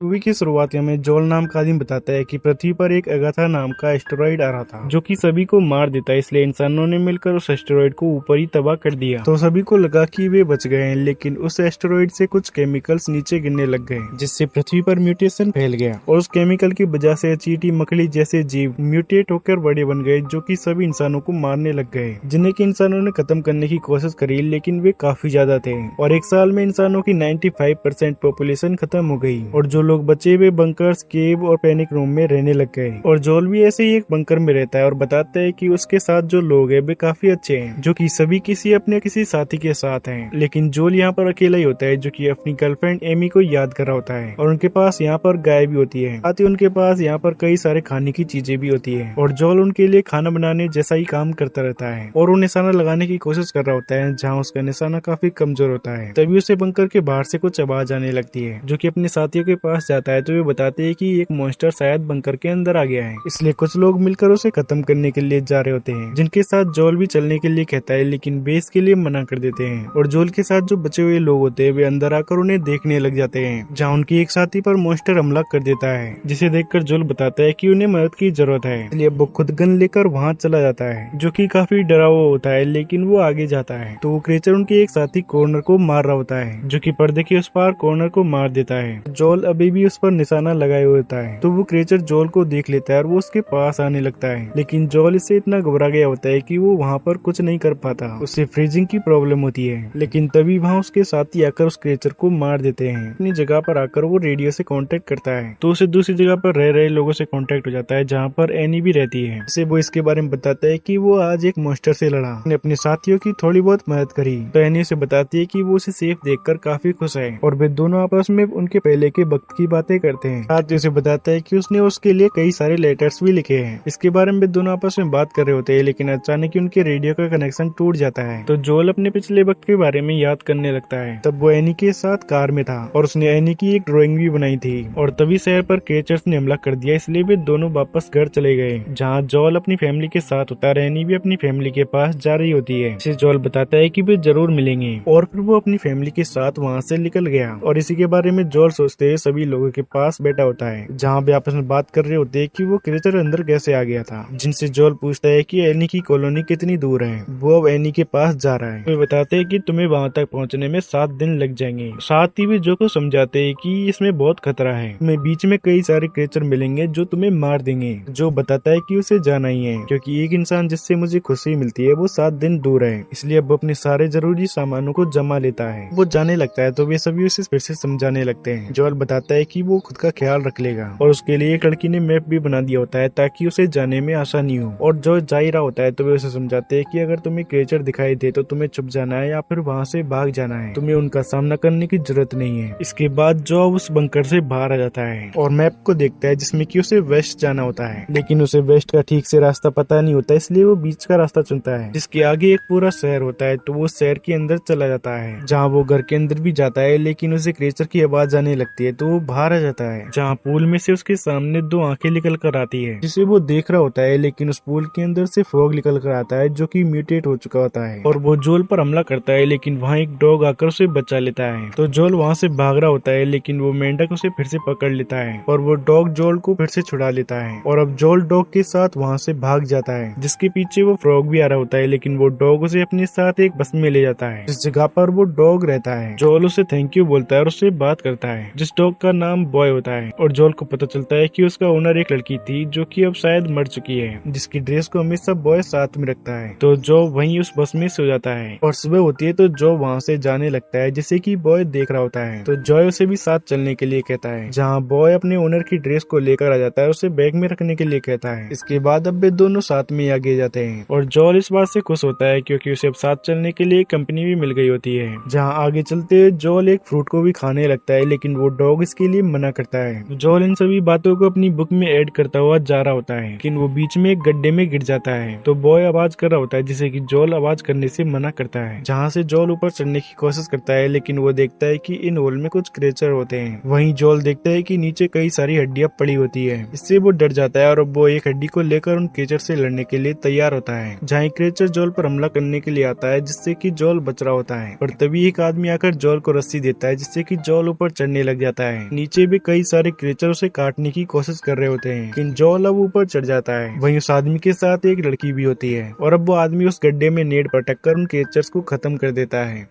Movie की शुरुआत में जोल नाम का आदमी बताता है कि पृथ्वी पर एक अगाथा नाम का एस्टेरॉइड आ रहा था जो कि सभी को मार देता है। इसलिए इंसानों ने मिलकर उस एस्टेरॉइड को ऊपर ही तबाह कर दिया। तो सभी को लगा कि वे बच गए हैं, लेकिन उस एस्टेरॉइड से कुछ केमिकल्स नीचे गिरने लग गए, जिससे पृथ्वी पर म्यूटेशन फैल गया और उस केमिकल की वजह से चींटी, मकड़ी जैसे जीव म्यूटेट होकर बड़े बन गए, जो कि सभी इंसानों को मारने लग गए, जिन्हें कि इंसानों ने खत्म करने की कोशिश करी, लेकिन वे काफी ज्यादा थे और एक साल में इंसानों की 95% पॉपुलेशन खत्म हो गई और जो लोग बचे वे बंकर्स, केव और पैनिक रूम में रहने लग गए। और जोल भी ऐसे ही एक बंकर में रहता है और बताता है कि उसके साथ जो लोग हैं वे काफी अच्छे हैं, जो कि सभी किसी साथी के साथ हैं। लेकिन जोल यहाँ पर अकेला ही होता है, जो कि अपनी गर्लफ्रेंड एमी को याद कर रहा होता है और उनके पास यहाँ पर गाय भी होती है, साथ ही उनके पास यहाँ पर कई सारे खाने की चीजें भी होती है और जोल उनके लिए खाना बनाने जैसा ही काम करता रहता है और वो निशाना लगाने की कोशिश कर रहा होता है जहाँ उसका निशाना काफी कमजोर होता है। तभी उसे बंकर के बाहर से कुछ आवाज आने लगती है, जो कि अपने साथियों के पास जाता है तो वे बताते हैं कि एक मॉन्स्टर शायद बंकर के अंदर आ गया है, इसलिए कुछ लोग मिलकर उसे खत्म करने के लिए जा रहे होते हैं, जिनके साथ जोल भी चलने के लिए कहता है, लेकिन बेस के लिए मना कर देते हैं। और जोल के साथ जो बचे हुए लोग होते हैं वे अंदर आकर उन्हें देखने लग जाते हैं, जहाँ उनकी एक साथी पर मॉन्स्टर हमला कर देता है, जिसे देखकर जोल बताता है कि उन्हें मदद की जरूरत है, इसलिए वो खुद गन लेकर वहाँ चला जाता है, जो कि काफी डरा हुआ होता है। लेकिन वो आगे जाता है तो वो क्रीचर उनके एक साथी कॉर्नर को मार रहा होता है, जो कि पर्दे के उस पार कॉर्नर को मार देता है। जोल अभी भी उस पर निशाना लगाए हुए होता है, तो वो क्रीचर जोल को देख लेता है और वो उसके पास आने लगता है, लेकिन जोल इससे इतना घबरा गया होता है कि वो वहाँ पर कुछ नहीं कर पाता, उसे फ्रीजिंग की प्रॉब्लम होती है। लेकिन तभी वहाँ उसके साथी आकर उस क्रीचर को मार देते हैं। अपनी जगह पर आकर वो रेडियो से कांटेक्ट करता है, तो उसे दूसरी जगह पर रह रहे लोगों से कांटेक्ट हो जाता है, जहाँ पर एनी भी रहती है। इसे वो इसके बारे में बताता है कि वो आज एक मॉन्स्टर से लड़ा, अपने साथियों की थोड़ी बहुत मदद करी। तो एनी उसे बताती है कि वो उसे सेफ देखकर काफी खुश है और वे दोनों आपस में उनके पहले के वक्त की बातें करते हैं। साथ ही उसे बताता है कि उसने उसके लिए कई सारे लेटर्स भी लिखे हैं। इसके बारे में वे दोनों आपस में बात कर रहे होते हैं, लेकिन अचानक ही उनके रेडियो का कनेक्शन टूट जाता है। तो जोल अपने पिछले वक्त के बारे में याद करने लगता है। तब वो एनी के साथ कार में था और उसने एनी की एक ड्राइंग भी बनाई थी और तभी शहर पर क्रीचर्स ने हमला कर दिया, इसलिए वे दोनों वापस घर चले गए, जहाँ जोल अपनी फैमिली के साथ होता है। एनी भी अपनी फैमिली के पास जा रही होती है। इसे जोल बताता है कि वे जरूर मिलेंगे और फिर वो अपनी फैमिली के साथ वहाँ से निकल गया। और इसी के बारे में जोल सोचते हुए सभी लोगों के पास बैठा होता है, जहाँ वे आपस में बात कर रहे होते हैं कि वो क्रीचर अंदर कैसे आ गया था, जिनसे जोल पूछता है कि एनी की कॉलोनी कितनी दूर है। वो अब एनी के पास जा रहा है। वे बताते हैं कि तुम्हें वहाँ तक पहुँचने में 7 दिन लग जाएंगे। साथ ही वे जो को समझाते हैं कि इसमें बहुत खतरा है, तुम्हें बीच में कई सारे क्रीचर मिलेंगे जो तुम्हें मार देंगे। जो बताता है कि उसे जाना ही है, क्योंकि एक इंसान जिससे मुझे खुशी मिलती है वो 7 दिन दूर है, इसलिए अब अपने सारे जरूरी सामानों को जमा लेता है। वो जाने लगता है तो वे सभी उसे फिर से समझाने लगते हैं। जोल बताता है कि वो खुद का ख्याल रख लेगा और उसके लिए एक लड़की ने मैप भी बना दिया होता है ताकि उसे जाने में आसानी हो। और जो जा ही रहा होता है तो वे उसे समझाते हैं कि अगर तुम्हें क्रीचर दिखाई दे तो तुम्हें छुप जाना है या फिर वहाँ से भाग जाना है, तुम्हें उनका सामना करने की जरूरत नहीं है। इसके बाद जो उस बंकर से बाहर आ जाता है और मैप को देखता है, जिसमें कि उसे वेस्ट जाना होता है, लेकिन उसे वेस्ट का ठीक से रास्ता पता नहीं होता, इसलिए वो बीच का रास्ता चुनता है, जिसके आगे एक पूरा शहर होता है। तो वो शहर के अंदर चला जाता है, जहाँ वो घर के अंदर भी जाता है, लेकिन उसे क्रीचर की आवाज आने लगती है तो वो बाहर आ जाता है, जहाँ पूल में से उसके सामने 2 आंखें निकल कर आती है, जिसे वो देख रहा होता है। लेकिन उस पूल के अंदर से फ्रॉग निकल कर आता है, जो कि म्यूटेट हो चुका होता है और वो जोल पर हमला करता है, लेकिन वहाँ एक डॉग आकर उसे बचा लेता है। तो जोल वहाँ से भाग रहा होता है, लेकिन वो मेंढक उसे फिर से पकड़ लेता है और वो डॉग जोल को फिर से छुड़ा लेता है और अब जोल डॉग के साथ वहाँ से भाग जाता है, जिसके पीछे वो फ्रॉग भी आ रहा होता है, लेकिन वो डॉग उसे अपने साथ एक बस में ले जाता है, जिस जगह पर वो डॉग रहता है। जोल उसे थैंक यू बोलता है और उससे बात करता है, जिस डॉग का नाम बॉय होता है। और जोल को पता चलता है कि उसका ओनर एक लड़की थी, जो कि अब शायद मर चुकी है, जिसकी ड्रेस को हमेशा बॉय साथ में रखता है। तो जो वहीं उस बस में सो जाता है और सुबह होती है तो जो वहाँ से जाने लगता है, जिसे कि बॉय देख रहा होता है। तो जॉय उसे भी साथ चलने के लिए कहता है, जहाँ बॉय अपने ओनर की ड्रेस को लेकर आ जाता है, उसे बैग में रखने के लिए कहता है। इसके बाद अब वे दोनों साथ में आगे जाते हैं और जॉल इस बात से खुश होता है क्योंकि उसे अब साथ चलने के लिए कंपनी भी मिल गई होती है। जहाँ आगे चलते जॉल एक फ्रूट को भी खाने लगता है, लेकिन वो डॉग इसके लिए मना करता है। जॉल इन सभी बातों को अपनी बुक में ऐड करता हुआ जा रहा होता है, लेकिन वो बीच में एक गड्ढे में गिर जाता है। तो बॉय आवाज कर रहा होता है, जिसे कि जॉल आवाज करने से मना करता है, जहाँ से जॉल ऊपर चढ़ने की कोशिश करता है, लेकिन वो देखता है कि इन होल में कुछ क्रीचर होते हैं। वहीं जॉल देखता है कि नीचे कई सारी हड्डियां पड़ी होती है, इससे वो डर जाता है और अब वो एक हड्डी को लेकर उन क्रीचर से लड़ने के लिए तैयार होता है। जहाँ क्रीचर जॉल पर हमला करने के लिए आता है, जिससे कि जॉल बच रहा होता है, और तभी एक आदमी आकर जॉल को रस्सी देता है, जिससे कि जॉल ऊपर चढ़ने लग जाता है। नीचे भी कई सारे क्रिएचर उसे काटने की कोशिश कर रहे होते हैं, लेकिन जोल अब ऊपर चढ़ जाता है। वहीं उस आदमी के साथ एक लड़की भी होती है और अब वो आदमी उस गड्ढे में नेट पटक कर उन क्रिएचर्स को खत्म कर देता है,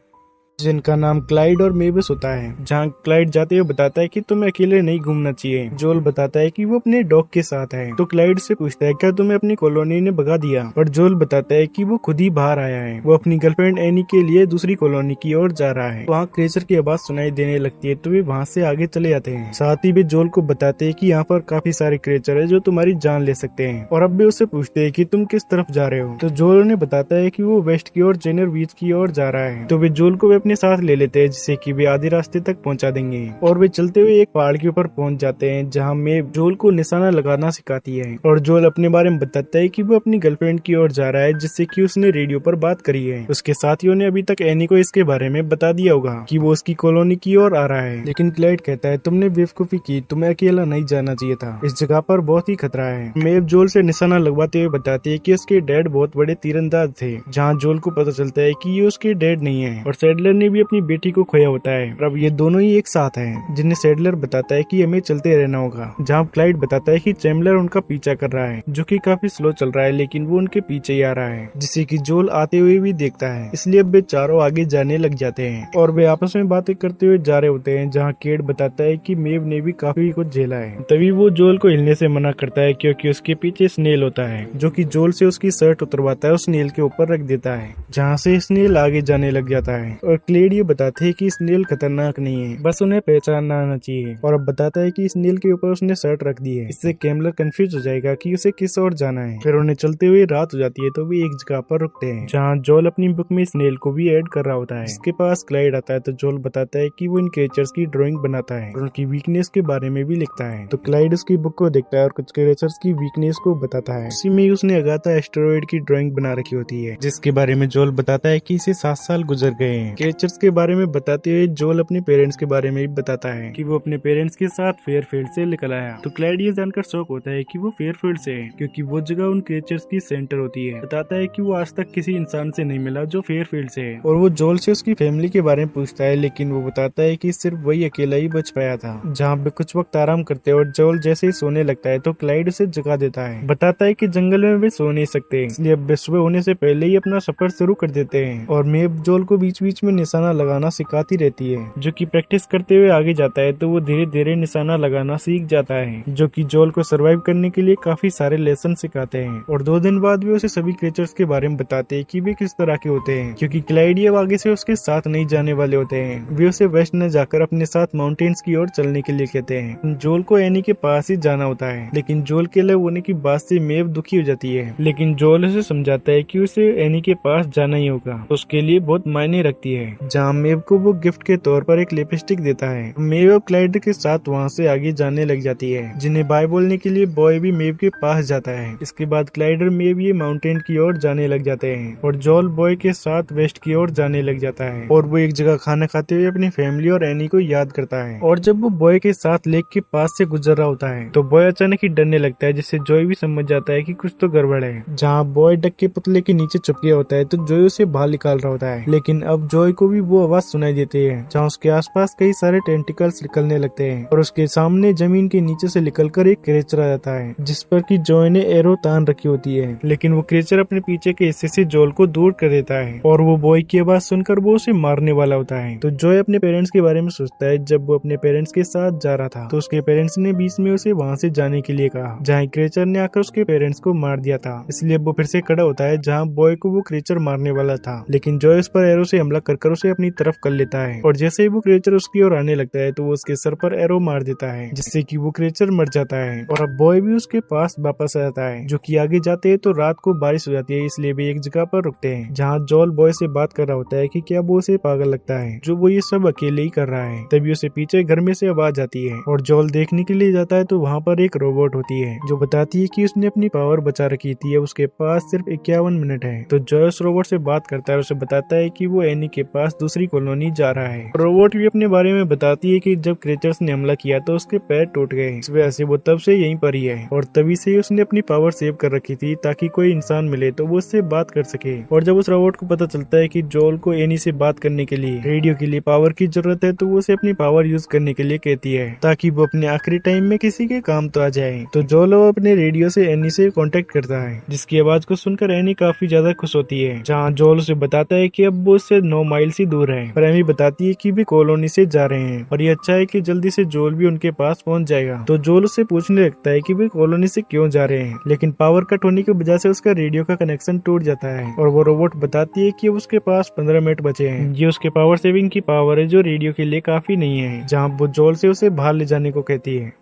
जिनका नाम क्लाइड और मेविस होता है। जहाँ क्लाइड जाते हुए बताता है कि तुम्हें अकेले नहीं घूमना चाहिए। जोल बताता है कि वो अपने डॉग के साथ है, तो क्लाइड से पूछता है क्या तुम्हें अपनी कॉलोनी ने भगा दिया, और जोल बताता है कि वो खुद ही बाहर आया है, वो अपनी गर्लफ्रेंड एनी के लिए दूसरी कॉलोनी की ओर जा रहा है। वहाँ क्रेचर की आवाज सुनाई देने लगती है, तो वे वहाँ से आगे चले जाते हैं। साथ ही वे जोल को बताते हैं कि यहाँ पर काफी सारे क्रेचर है जो तुम्हारी जान ले सकते हैं, और अब वे उससे पूछते हैं कि तुम किस तरफ जा रहे हो। तो जोल उन्हें बताता है कि वो वेस्ट की ओर जेनर बीच की ओर जा रहा है, तो वे जोल को वे अपने साथ ले लेते हैं, जिससे कि वे आधे रास्ते तक पहुंचा देंगे। और वे चलते हुए एक पहाड़ के ऊपर पहुंच जाते हैं, जहां मेव जोल को निशाना लगाना सिखाती है, और जोल अपने बारे में बताता है कि वो अपनी गर्लफ्रेंड की ओर जा रहा है, जिससे कि उसने रेडियो पर बात करी है। उसके साथियों ने अभी तक एनी को इसके बारे में बता दिया होगा कि वो उसकी कॉलोनी की ओर आ रहा है, लेकिन क्लाइड कहता है तुमने बेवकूफी की, तुम्हें अकेला नहीं जाना चाहिए था, इस जगह पर बहुत ही खतरा है। मेव जोल से निशाना लगवाते हुए बताती है कि उसके डैड बहुत बड़े तीरंदाज थे, जहाँ जोल को पता चलता है कि ये उसके डैड नहीं है, और सैडलर ने भी अपनी बेटी को खोया होता है। अब ये दोनों ही एक साथ हैं, जिन्हें सैडलर बताता है कि हमें चलते रहना होगा, जहाँ क्लाइड बताता है कि चैम्बलर उनका पीछा कर रहा है, जो कि काफी स्लो चल रहा है, लेकिन वो उनके पीछे ही आ रहा है, जिसे कि जोल आते हुए भी देखता है। इसलिए अब वे चारों आगे जाने लग जाते हैं, और वे आपस में बातें करते हुए जा रहे होते हैं, जहाँ केट बताता है कि मेव ने भी काफी कुछ झेला है। तभी वो जोल को हिलने से मना करता है, क्योंकि उसके पीछे स्नेल होता है, जो कि जोल से उसकी शर्ट उतरवाता है, उस स्नेल के ऊपर रख देता है, जहाँ से स्नेल आगे जाने लग जाता है। और क्लेड ये बताते हैं कि स्नेल खतरनाक नहीं है, बस उन्हें पहचानना आना चाहिए, और अब बताता है कि स्नेल के ऊपर उसने शर्ट रख दी है। इससे कैमलर कंफ्यूज हो जाएगा कि उसे किस ओर जाना है। फिर उन्हें चलते हुए रात हो जाती है, तो वे एक जगह पर रुकते हैं, जहाँ जोल अपनी बुक में स्नेल को भी ऐड कर रहा होता है। इसके पास क्लाइड आता है, तो जोल बताता है कि वो इन क्रिएचर्स की ड्राइंग बनाता है और उनकी वीकनेस के बारे में भी लिखता है। तो क्लाइड उसकी बुक को देखता है और कुछ क्रिएचर्स की वीकनेस को बताता है। इसी में उसने अगाथा एस्टेरॉइड की ड्राइंग बना रखी होती है, जिसके बारे में जोल बताता है कि इसे 7 साल गुजर गए हैं। क्रिएचर्स के बारे में बताते हुए जोल अपने पेरेंट्स के बारे में भी बताता है कि वो अपने पेरेंट्स के साथ फेयरफील्ड से निकल आया। तो क्लाइड ये जानकर शौक होता है कि वो फेयरफील्ड से है, क्योंकि वो जगह उन क्रिएचर्स की सेंटर होती है। बताता है कि वो आज तक किसी इंसान से नहीं मिला जो फेयरफील्ड से है, और वो जोल से उसकी फैमिली के बारे में पूछता है, लेकिन वो बताता है कि सिर्फ वही अकेला ही बच पाया था। जहाँ पे कुछ वक्त आराम करते हैं और जोल जैसे ही सोने लगता है, तो क्लाइड उसे जगा देता है। बताता है कि जंगल में वे सो नहीं सकते, इसलिए अब सुबह होने से पहले ही अपना सफर शुरू कर देते हैं। और मेव जोल को बीच बीच में निशाना लगाना सिखाती रहती है, जो कि प्रैक्टिस करते हुए आगे जाता है, तो वो धीरे धीरे निशाना लगाना सीख जाता है, जो कि जोल को सरवाइव करने के लिए काफी सारे लेसन सिखाते हैं। और 2 दिन बाद वे उसे सभी क्रिएचर्स के बारे में बताते हैं कि वे किस तरह के होते हैं, क्योंकि क्लाइड अब आगे से उसके साथ नहीं जाने वाले होते हैं। वे उसे वेस्ट न जाकर अपने साथ माउंटेन्स की ओर चलने के लिए कहते हैं। जोल को एनी के पास ही जाना होता है, लेकिन जोल के अलग होने की बात से मेव दुखी हो जाती है, लेकिन जोल उसे समझाता है कि उसे एनी के पास जाना ही होगा, उसके लिए बहुत मायने रखती है। जहाँ मेव को वो गिफ्ट के तौर पर एक लिपस्टिक देता है। मेव अब क्लाइड के साथ वहाँ से आगे जाने लग जाती है, जिन्हें बाय बोलने के लिए बॉय भी मेव के पास जाता है। इसके बाद क्लाइड और मेव ये माउंटेन की ओर जाने लग जाते हैं, और जोल बॉय के साथ वेस्ट की ओर जाने लग जाता है, और वो एक जगह खाना खाते हुए अपनी फैमिली और एनी को याद करता है। और जब वो बॉय के साथ लेक के पास से गुजर रहा होता है, तो बॉय अचानक ही डरने लगता है, जिससे जॉय भी समझ जाता है कि कुछ तो गड़बड़ है। जहाँ बॉय डक के पुतले के नीचे छुप गया होता है, तो जॉय उसे बाहर निकाल रहा होता है, लेकिन अब जॉय को भी वो आवाज सुनाई देती है, जहाँ उसके आसपास कई सारे टेंटिकल्स निकलने लगते हैं, और उसके सामने जमीन के नीचे से निकलकर एक क्रिएचर आ जाता है, जिस पर कि जॉय ने एरो तान रखी होती है। लेकिन वो क्रिएचर अपने पीछे के हिस्से से जोल को दूर कर देता है, और वो बॉय की आवाज सुनकर वो उसे मारने वाला होता है। तो जॉय अपने पेरेंट्स के बारे में सोचता है। जब वो अपने पेरेंट्स के साथ जा रहा था, तो उसके पेरेंट्स ने बीच में उसे वहाँ से जाने के लिए कहा, जहाँ क्रिएचर ने आकर उसके पेरेंट्स को मार दिया था। इसलिए वो फिर से खड़ा होता है, जहाँ बॉय को वो क्रिएचर मारने वाला था, लेकिन जॉय उस पर एरो से हमला कर उसे अपनी तरफ कर लेता है, और जैसे ही वो क्रिएचर उसकी ओर आने लगता है, तो वो उसके सर पर एरो मार देता है, जिससे कि वो क्रिएचर मर जाता है। और अब बॉय भी उसके पास वापस आ जाता है। जो कि आगे जाते हैं तो रात को बारिश हो जाती है, इसलिए वे एक जगह पर रुकते हैं, जहाँ जोल बॉय से बात कर रहा होता है कि क्या वो उसे पागल लगता है जो वो ये सब अकेले ही कर रहा है। तभी उसे पीछे घर में से आवाज आती है, और जोल देखने के लिए जाता है, तो वहाँ पर एक रोबोट होती है, जो बताती है कि उसने अपनी पावर बचा रखी थी, उसके पास सिर्फ 51 मिनट है। तो जॉय उस रोबोट से बात करता है और उसे बताता है कि वो एनी के पास पास दूसरी कॉलोनी जा रहा है। रोबोट भी अपने बारे में बताती है कि जब क्रेचर्स ने हमला किया तो उसके पैर टूट गए, इस वजह से वो तब से यहीं पर ही है और तभी से उसने अपनी पावर सेव कर रखी थी ताकि कोई इंसान मिले तो वो उससे बात कर सके। और जब उस रोबोट को पता चलता है कि जोल को एनी से बात करने के लिए रेडियो के लिए पावर की जरूरत है तो वो उसे अपनी पावर यूज करने के लिए कहती है ताकि वो अपने आखिरी टाइम में किसी के काम तो आ जाए। तो जोल अपने रेडियो से एनी से कांटेक्ट करता है, जिसकी आवाज को सुनकर एनी काफी ज्यादा खुश होती है। जहाँ जोल उसे बताता है कि अब वो उससे 9 माइल ही दूर है, पर एमी बताती है कि वे कॉलोनी से जा रहे हैं और ये अच्छा है कि जल्दी से जोल भी उनके पास पहुंच जाएगा। तो जोल उससे पूछने लगता है कि वे कॉलोनी से क्यों जा रहे हैं, लेकिन पावर कट होने की वजह से उसका रेडियो का कनेक्शन टूट जाता है और वो रोबोट बताती है कि अब उसके पास 15 मिनट बचे हैं। ये उसके पावर सेविंग की पावर है जो रेडियो के लिए काफी नहीं है। जहाँ वो जोल से उसे बाहर ले जाने को कहती है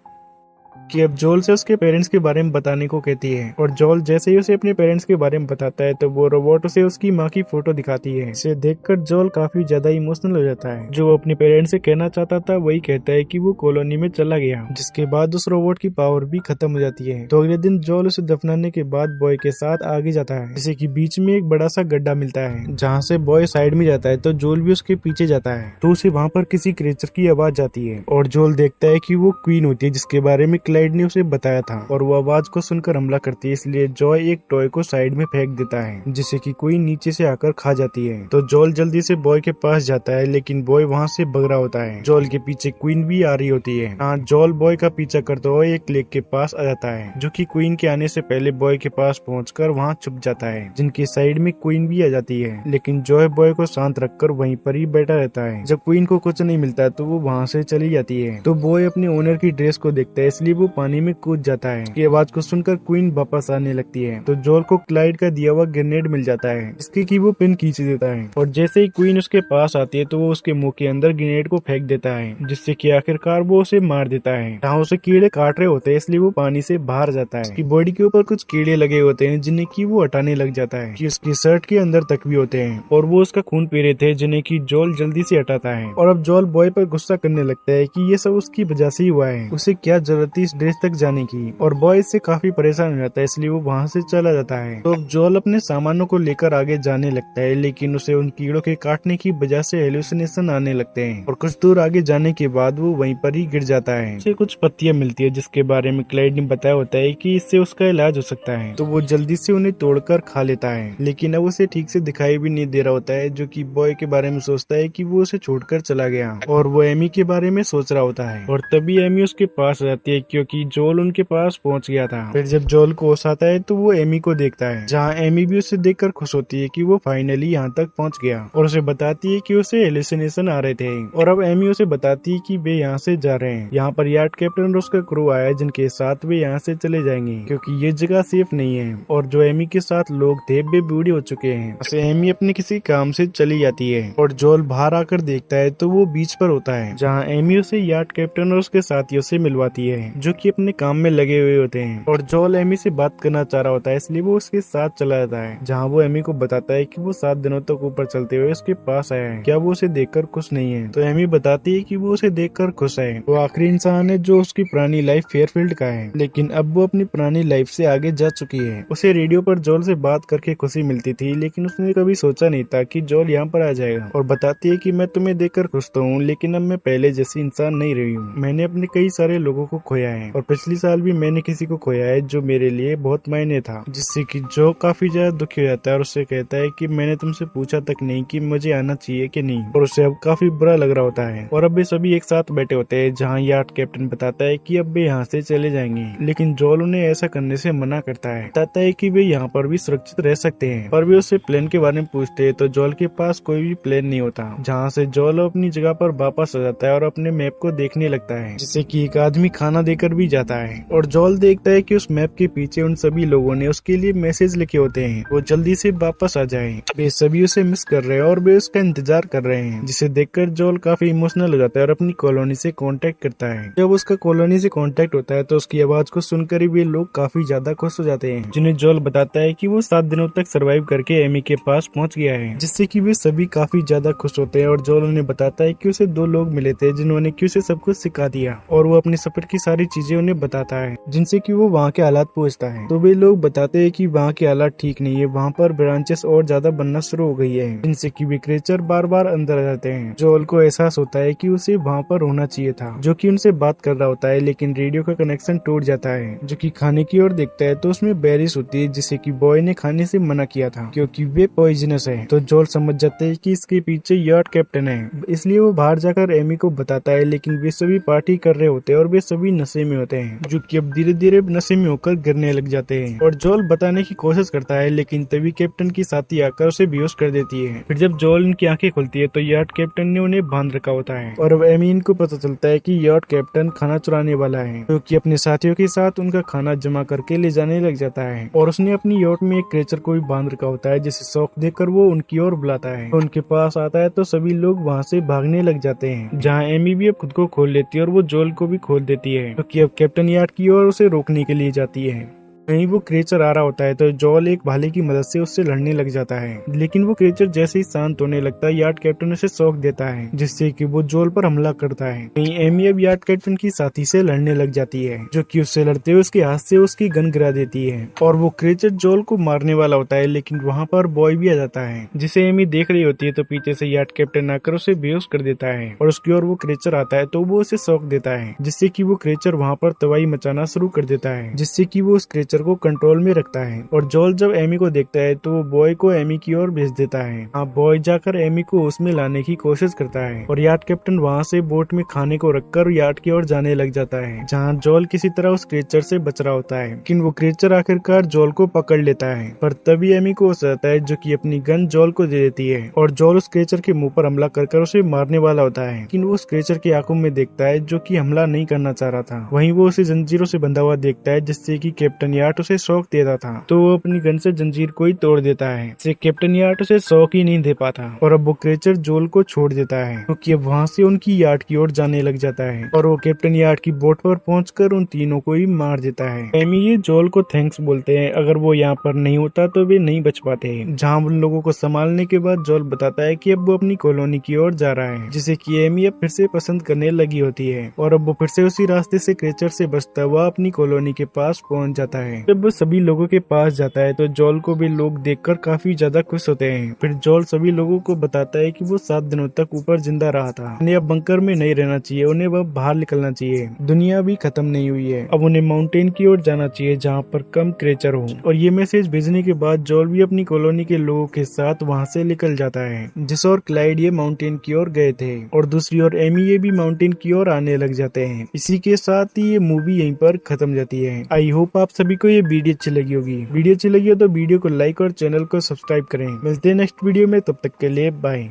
कि अब जोल से उसके पेरेंट्स के बारे में बताने को कहती है और जोल जैसे ही उसे अपने पेरेंट्स के बारे में बताता है तो वो रोबोट उसे उसकी माँ की फोटो दिखाती है। इसे देखकर जोल काफी ज्यादा इमोशनल हो जाता है। जो वो अपने पेरेंट्स से कहना चाहता था वही कहता है कि वो कॉलोनी में चला गया, जिसके बाद उस रोबोट की पावर भी खत्म हो जाती है। तो अगले दिन जोल उसे दफनाने के बाद बॉय के साथ आगे जाता है, जैसे कि बीच में एक बड़ा सा गड्ढा मिलता है जहाँ से बॉय साइड में जाता है तो जोल भी उसके पीछे जाता है। तो उसे वहाँ पर किसी क्रिएचर की आवाज जाती है और जोल देखता है कि वो क्वीन होती है जिसके बारे में क्लाइड ने उसे बताया था और वो आवाज को सुनकर हमला करती है। इसलिए जॉय एक टॉय को साइड में फेंक देता है जिसे कि कोई नीचे से आकर खा जाती है। तो जोल जल्दी से बॉय के पास जाता है, लेकिन बॉय वहाँ से भग रहा होता है। जोल के पीछे क्वीन भी आ रही होती है। हाँ, जोल बॉय का पीछा करते हुए एक लेक के पास आ जाता है जो कि क्वीन के आने से पहले बॉय के पास पहुंचकर वहाँ छुप जाता है, जिनके साइड में क्वीन भी आ जाती है। लेकिन जॉय बॉय को शांत रखकर वहीं पर ही बैठा रहता है। जब क्वीन को कुछ नहीं मिलता तो वो वहाँ से चली जाती है। तो बॉय अपने ओनर की ड्रेस को देखता है, इसलिए वो पानी में कूद जाता है। की आवाज को सुनकर क्वीन वापस आने लगती है। तो जोल को क्लाइड का दिया हुआ ग्रेनेड मिल जाता है, इसकी की वो पिन खींच देता है और जैसे ही क्वीन उसके पास आती है तो वो उसके मुंह के अंदर ग्रेनेड को फेंक देता है, जिससे कि आखिरकार वो उसे मार देता है। जहाँ उसे कीड़े काट रहे होते हैं इसलिए वो पानी से बाहर जाता है। उसकी बॉडी के ऊपर कुछ कीड़े लगे होते हैं जिन्हें की वो हटाने लग जाता है कि उसकी शर्ट के अंदर तक भी होते हैं और वो उसका खून पी रहे थे, जिन्हें की जोल जल्दी से हटाता है। और अब जोल बॉय पर गुस्सा करने लगता है कि ये सब उसकी वजह से ही हुआ है, उसे क्या जरूरत थी इस ड्रेस तक जाने की। और बॉय इससे काफी परेशान हो जाता है, इसलिए वो वहाँ से चला जाता है। तो जोल अपने सामानों को लेकर आगे जाने लगता है, लेकिन उसे उन कीड़ों के काटने की वजह से हेलुसिनेशन आने लगते हैं और कुछ दूर आगे जाने के बाद वो वहीं पर ही गिर जाता है। उसे कुछ पत्तियां मिलती है जिसके बारे में क्लाइड ने बताया होता है कि इससे उसका इलाज हो सकता है। तो वो जल्दी से उन्हें तोड़कर खा लेता है, लेकिन अब उसे ठीक से दिखाई भी नहीं दे रहा होता है, जो कि बॉय के बारे में सोचता है कि वो उसे छोड़कर चला गया और वो एमी के बारे में सोच रहा होता है। और तभी एमी उसके पास जाती है क्योंकि जोल उनके पास पहुंच गया था। फिर जब जोल को होश आता है तो वो एमी को देखता है, जहाँ एमी भी उसे देखकर खुश होती है कि वो फाइनली यहाँ तक पहुँच गया और उसे बताती है कि उसे हेलुसिनेशन आ रहे थे। और अब एमी उसे बताती है कि वे यहाँ से जा रहे हैं। यहाँ पर यार्ड कैप्टन और उसका क्रू आया है जिनके साथ वे यहाँ से चले जाएंगे क्योंकि ये जगह सेफ नहीं है और जो एमी के साथ लोग थे वे बूढ़े हो चुके हैं। ऐसे एमी अपने किसी काम से चली जाती है और जोल बाहर आकर देखता है तो वो बीच पर होता है, जहाँ एमी उसे यार्ड कैप्टन और उसके साथियों से मिलवाती है जो कि अपने काम में लगे हुए होते हैं। और जोल एमी से बात करना चाह रहा होता है, इसलिए वो उसके साथ चला जाता है, जहाँ वो एमी को बताता है कि वो 7 दिनों तक ऊपर चलते हुए उसके पास आया है, क्या वो उसे देखकर खुश नहीं है। तो एमी बताती है कि वो उसे देखकर खुश है। वो आखिरी इंसान है जो उसकी पुरानी लाइफ फेयरफील्ड का है, लेकिन अब वो अपनी पुरानी लाइफ से आगे जा चुकी है। उसे रेडियो पर जोल से बात करके खुशी मिलती थी, लेकिन उसने कभी सोचा नहीं था कि जोल यहाँ पर आ जाएगा। और बताती है कि मैं तुम्हें देखकर खुश तो हूँ, लेकिन अब मैं पहले जैसी इंसान नहीं रही हूँ। मैंने अपने कई सारे लोगों को खोया है और पिछले साल भी मैंने किसी को खोया है जो मेरे लिए बहुत मायने था, जिससे कि जो काफी ज्यादा दुखी हो जाता है और उससे कहता है कि मैंने तुमसे पूछा तक नहीं कि मुझे आना चाहिए कि नहीं। और उसे अब काफी बुरा लग रहा होता है। और अब वे सभी एक साथ बैठे होते हैं, जहाँ यार्ड कैप्टन बताता है कि अब वे यहाँ से चले जाएंगे, लेकिन जोल उन्हें ऐसा करने से मना करता है। बताता है कि वे यहाँ पर भी सुरक्षित रह सकते हैं। और वे उससे प्लेन के बारे में पूछते हैं तो जोल के पास कोई भी प्लेन नहीं होता, जहाँ से जोल अपनी जगह पर वापस आ जाता है और अपने मैप को देखने लगता है, जिससे कि एक आदमी खाना देकर भी जाता है। और जोल देखता है कि उस मैप के पीछे उन सभी लोगों ने उसके लिए मैसेज लिखे होते हैं, वो जल्दी से वापस आ जाए। वे सभी उसे मिस कर रहे हैं और वे उसका इंतजार कर रहे हैं, जिसे देखकर जोल काफी इमोशनल हो जाता है और अपनी कॉलोनी से कांटेक्ट करता है। जब उसका कॉलोनी से कांटेक्ट होता है तो उसकी आवाज को सुनकर ही वे लोग काफी ज्यादा खुश हो जाते हैं, जिन्हें जोल बताता है कि वो 7 दिनों तक सर्वाइव करके एमी के पास पहुंच गया है, जिससे कि वे सभी काफी ज्यादा खुश होते हैं। और जोल उन्हें बताता है कि उसे 2 लोग मिले थे जिन्होंने कि उसे सब कुछ सिखा दिया और वो अपने सफर की सारी चीजें उन्हें बताता है जिनसे कि वो वहाँ के हालात पूछता है। तो वे लोग बताते हैं कि वहाँ के हालात ठीक नहीं है, वहाँ पर ब्रांचेस और ज्यादा बनना शुरू हो गई है जिनसे कि वे क्रिएचर बार बार अंदर आ जाते हैं। जोल को एहसास होता है कि उसे वहाँ पर होना चाहिए था, जो कि उनसे बात कर रहा होता है, लेकिन रेडियो का कनेक्शन टूट जाता है। जो कि खाने की ओर देखता है तो उसमें बेरिस होती है जिसे कि बॉय ने खाने से मना किया था क्योंकि वे पॉइजनस है। तो जोल समझ जाते है कि इसके पीछे यार्ड कैप्टन है, इसलिए वो बाहर जाकर एमी को बताता है, लेकिन वे सभी पार्टी कर रहे होते हैं और वे सभी नशे में होते हैं, जो कि अब धीरे धीरे नशे में होकर गिरने लग जाते हैं। और जोल बताने की कोशिश करता है, लेकिन तभी कैप्टन की साथी आकर उसे बेहोश कर देती है। फिर जब जोल इनकी आंखें खुलती है तो यार्ड कैप्टन ने उन्हें बांध रखा होता है और अब एमी इनको पता चलता है कि यार्ड कैप्टन खाना चुराने वाला है, जो कि अपने साथियों के साथ उनका खाना जमा करके ले जाने लग जाता है। और उसने अपनी यार्ड में एक क्रिएचर को भी बांध रखा होता है, जिसे शौक देकर वो उनकी ओर बुलाता है। तो उनके पास आता है तो सभी लोग वहाँ से भागने लग जाते हैं, जहाँ एमी भी अब खुद को खोल लेती है और वो जोल को भी खोल देती है, क्योंकि अब कैप्टन यार्ड की ओर उसे रोकने के लिए जाती है। कहीं वो क्रिएचर आ रहा होता है तो जोल एक भाले की मदद से उससे लड़ने लग जाता है, लेकिन वो क्रिएचर जैसे ही शांत होने लगता है यार्ड कैप्टन उसे शॉक देता है, जिससे कि वो जोल पर हमला करता है। कहीं एमी अब यार्ड कैप्टन की साथी से लड़ने लग जाती है, जो कि उससे लड़ते हुए उसके हाथ से उसकी गन गिरा देती है और वो क्रिएचर जोल को मारने वाला होता है, लेकिन वहाँ पर बॉय भी आ जाता है, जिसे एमी देख रही होती है। तो पीछे से यार्ड कैप्टन आकर उसे बेहोश कर देता है और उसकी ओर वो क्रिएचर आता है तो वो उसे शॉक देता है, जिससे कि वो क्रिएचर वहाँ पर तबाही मचाना शुरू कर देता है, जिससे कि वो उस क्रिएचर को कंट्रोल में रखता है। और जोल जब एमी को देखता है तो वो बॉय को एमी की ओर भेज देता है। बॉय जाकर एमी को उसमें लाने की कोशिश करता है और यार्ड कैप्टन वहाँ से बोट में खाने को रखकर यार्ड की ओर जाने लग जाता है, जहाँ जोल किसी तरह उस क्रिएचर से बच रहा होता है, लेकिन वो क्रिएचर आखिरकार जोल को पकड़ लेता है। पर तभी एमी को होश आता है, जो कि अपनी गन जोल को दे देती है और जोल उस क्रिएचर के मुंह पर हमला कर उसे मारने वाला होता है, लेकिन वो उस क्रिएचर की आंखों में देखता है जो कि हमला नहीं करना चाह रहा था। वहीं वो उसे जंजीरों से बंधा हुआ देखता है, जिससे कि कैप्टन यार्ड उसे शौक देता था, तो वो अपनी गन से जंजीर को ही तोड़ देता है, जिससे कैप्टन यार्ड उसे शौक ही नहीं दे पाता और अब वो क्रिएचर जोल को छोड़ देता है, क्योंकि अब वहाँ से उनकी यार्ड की ओर जाने लग जाता है और वो कैप्टन यार्ड की बोट पर पहुंचकर उन तीनों को ही मार देता है। एमी ये जोल को थैंक्स बोलते हैं, अगर वो यहाँ पर नहीं होता तो वे नहीं बच पाते। जहाँ उन लोगों को संभालने के बाद जोल बताता है कि अब वो अपनी कॉलोनी की ओर जा रहा है, जिसे कि एमी अब फिर से पसंद करने लगी होती है और अब वो फिर से उसी रास्ते से क्रिएचर से बचता हुआ अपनी कॉलोनी के पास पहुंच जाता है। जब वो सभी लोगों के पास जाता है तो जोल को भी लोग देखकर काफी ज्यादा खुश होते हैं। फिर जोल सभी लोगों को बताता है कि वो 7 दिनों तक ऊपर जिंदा रहा था, उन्हें अब बंकर में नहीं रहना चाहिए, उन्हें अब बाहर निकलना चाहिए, दुनिया भी खत्म नहीं हुई है, अब उन्हें माउंटेन की ओर जाना चाहिए जहाँ पर कम क्रिएचर हो। और ये मैसेज भेजने के बाद जोल भी अपनी कॉलोनी के लोगों के साथ वहाँ से निकल जाता है। जिस और क्लाइड ये माउंटेन की ओर गए थे और दूसरी ओर एमी ये भी माउंटेन की ओर आने लग जाते हैं। इसी के साथ ही ये मूवी यहीं पर खत्म जाती है। आई होप आप सभी को ये वीडियो अच्छी लगी होगी। वीडियो अच्छी लगी हो तो वीडियो को लाइक और चैनल को सब्सक्राइब करें। मिलते हैं नेक्स्ट वीडियो में, तब तक के लिए बाय।